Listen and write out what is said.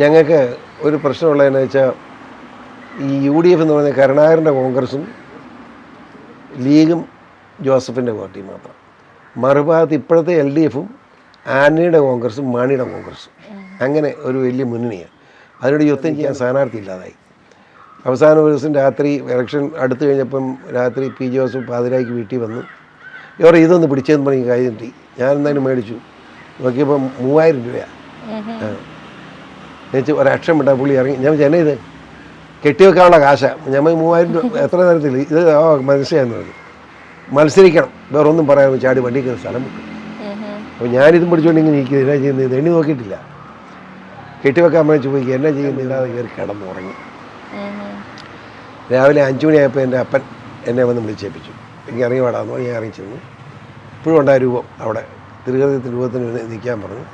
ഞങ്ങൾക്ക് ഒരു പ്രശ്നമുള്ളതെന്ന് വെച്ചാൽ ഈ UDF എന്ന് പറയുന്ന കരുണാകരൻ്റെ കോൺഗ്രസും ലീഗും ജോസഫിൻ്റെ പാർട്ടിയും മാത്രം. മറുഭാഗത്ത് ഇപ്പോഴത്തെ LDFും ആന്റണിയുടെ കോൺഗ്രസും മാണിയുടെ കോൺഗ്രസും അങ്ങനെ ഒരു വലിയ മുന്നണിയാണ്. അതിനോട് യുദ്ധം ചെയ്യാൻ സ്ഥാനാർത്ഥി ഇല്ലാതായി. അവസാന ഒരു ദിവസം രാത്രി ഇലക്ഷൻ അടുത്ത് കഴിഞ്ഞപ്പം രാത്രി P. ജോസഫ് പാതിരായ്ക്ക് വീട്ടിൽ വന്നു. ഇവർ ഇതൊന്ന് പിടിച്ചതെന്ന് പറഞ്ഞ് കൈ നീട്ടി. ഞാൻ എന്തായാലും മേടിച്ചു. നോക്കിയപ്പം 3000 രൂപയാണ്. എന്നുവെച്ച് ഒരക്ഷരം വിട്ടാൽ പുള്ളി ഇറങ്ങി. ഞാൻ ചെന്നൈ ഇത് കെട്ടിവെക്കാനുള്ള കാശാണ്. ഞമ്മ 3000 രൂപ എത്ര തരത്തിൽ ഇത് മനസ്സിലായെന്ന് പറഞ്ഞു. മത്സരിക്കണം, വേറൊന്നും പറയാൻ ചാടി വണ്ടി കയറി സ്ഥലം വിട്ടു. അപ്പോൾ ഞാനിതും പിടിച്ചുകൊണ്ട് ഇങ്ങനെ ഇരിക്കുന്നത് എന്നാ ചെയ്യുന്നത് എണ്ണി നോക്കിയിട്ടില്ല. കെട്ടിവെക്കാൻ മേടിച്ച് പോയി എന്നാ ചെയ്യുന്നില്ലാതെ കയറി കിടന്നുറങ്ങി. രാവിലെ 5 മണിയായപ്പോൾ എൻ്റെ അപ്പൻ എന്നെ വന്ന് വിളിച്ചേൽപ്പിച്ചു. എനിക്ക് ഇറങ്ങി പാടാമെന്നോ ഞാൻ ഇറങ്ങി ചെന്നു. ഇപ്പോഴും ഉണ്ടായ രൂപം അവിടെ തിരുഹൃദയത്തിൽ രൂപത്തിന് നിൽക്കാൻ പറഞ്ഞു.